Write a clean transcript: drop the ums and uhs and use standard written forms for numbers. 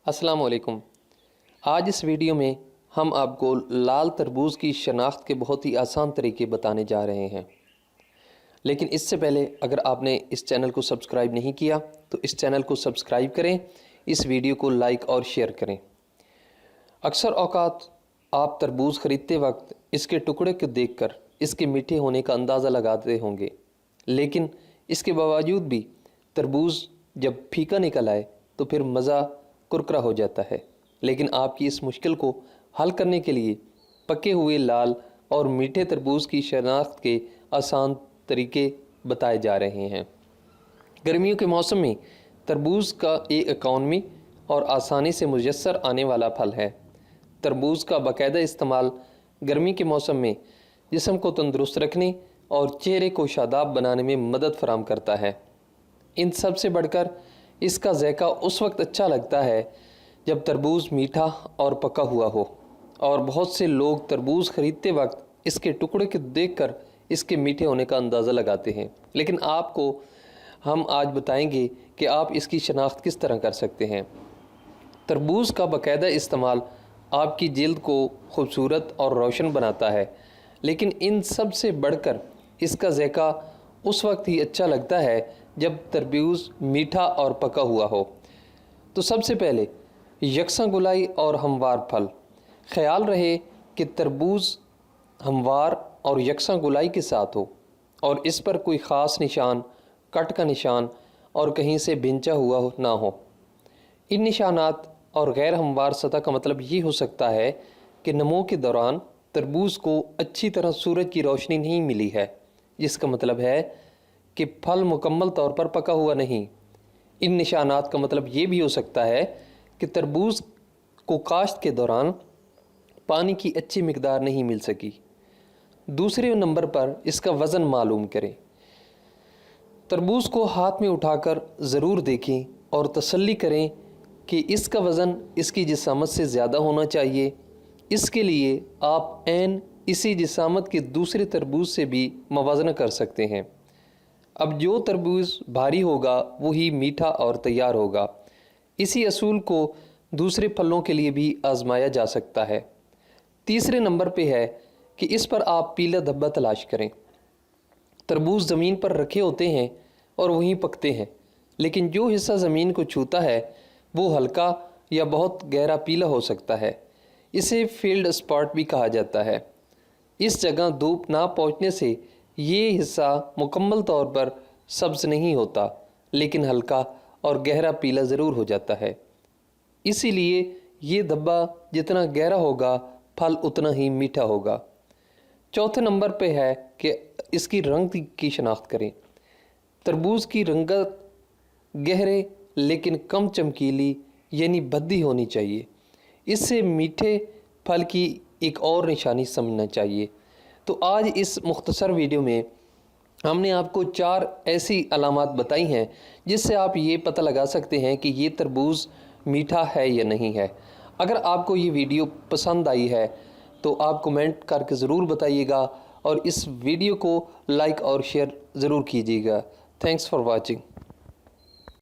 अस्सलाम वालेकुम। आज इस वीडियो में हम आपको लाल तरबूज की शनाख्त के बहुत ही आसान तरीके बताने जा रहे हैं। लेकिन इससे पहले अगर आपने इस चैनल को सब्सक्राइब नहीं किया तो इस चैनल को सब्सक्राइब करें, इस वीडियो को लाइक और शेयर करें। अक्सर औकात आप तरबूज ख़रीदते वक्त इसके टुकड़े को देखकर इसके मीठे होने का अंदाज़ा लगाते होंगे, लेकिन इसके बावजूद भी तरबूज जब फीका निकल आए तो फिर मज़ा कुरकुरा हो जाता है। लेकिन आपकी इस मुश्किल को हल करने के लिए पके हुए लाल और मीठे तरबूज की शनाख्त के आसान तरीके बताए जा रहे हैं। गर्मियों के मौसम में तरबूज का एक इकॉनमी और आसानी से मुयस्सर आने वाला फल है। तरबूज का बाकायदा इस्तेमाल गर्मी के मौसम में जिस्म को तंदुरुस्त रखने और चेहरे को शादाब बनाने में मदद फराहम करता है। इन सब से बढ़कर इसका ज़ायका उस वक्त अच्छा लगता है जब तरबूज मीठा और पका हुआ हो, और बहुत से लोग तरबूज ख़रीदते वक्त इसके टुकड़े को देखकर इसके मीठे होने का अंदाज़ा लगाते हैं। लेकिन आपको हम आज बताएंगे कि आप इसकी शनाख्त किस तरह कर सकते हैं। तरबूज का बाकायदा इस्तेमाल आपकी जिल्द को खूबसूरत और रोशन बनाता है, लेकिन इन सब से बढ़कर इसका ज़ायका उस वक्त ही अच्छा लगता है जब तरबूज मीठा और पका हुआ हो। तो सबसे पहले यकसा गुलाई और हमवार फल। ख्याल रहे कि तरबूज हमवार और यकसा गुलाई के साथ हो और इस पर कोई ख़ास निशान, कट का निशान और कहीं से भिंचा हुआ ना हो। इन निशानात और गैर हमवार सतह का मतलब ये हो सकता है कि नमो के दौरान तरबूज को अच्छी तरह सूरज की रोशनी नहीं मिली है, जिसका मतलब है कि फल मुकम्मल तौर पर पका हुआ नहीं। इन निशानात का मतलब ये भी हो सकता है कि तरबूज को काश्त के दौरान पानी की अच्छी मिकदार नहीं मिल सकी। दूसरे नंबर पर इसका वज़न मालूम करें। तरबूज को हाथ में उठाकर ज़रूर देखें और तसल्ली करें कि इसका वज़न इसकी जिसामत से ज़्यादा होना चाहिए। इसके लिए आप ऐन इसी जिसामत के दूसरे तरबूज से भी मवाजना कर सकते हैं। अब जो तरबूज भारी होगा वही मीठा और तैयार होगा। इसी असूल को दूसरे फलों के लिए भी आजमाया जा सकता है। तीसरे नंबर पे है कि इस पर आप पीला धब्बा तलाश करें। तरबूज ज़मीन पर रखे होते हैं और वहीं पकते हैं, लेकिन जो हिस्सा ज़मीन को छूता है वो हल्का या बहुत गहरा पीला हो सकता है। इसे फील्ड स्पॉट भी कहा जाता है। इस जगह धूप ना पहुंचने से ये हिस्सा मुकम्मल तौर पर सब्ज़ नहीं होता, लेकिन हल्का और गहरा पीला ज़रूर हो जाता है। इसीलिए ये धब्बा जितना गहरा होगा फल उतना ही मीठा होगा। चौथे नंबर पे है कि इसकी रंग की शनाख्त करें। तरबूज की रंगत गहरे लेकिन कम चमकीली यानी भद्दी होनी चाहिए। इससे मीठे फल की एक और निशानी समझना चाहिए। तो आज इस मुख्तसर वीडियो में हमने आपको 4 ऐसी अलामात बताई हैं जिससे आप ये पता लगा सकते हैं कि ये तरबूज मीठा है या नहीं है। अगर आपको ये वीडियो पसंद आई है तो आप कमेंट करके ज़रूर बताइएगा और इस वीडियो को लाइक और शेयर ज़रूर कीजिएगा। Thanks for watching.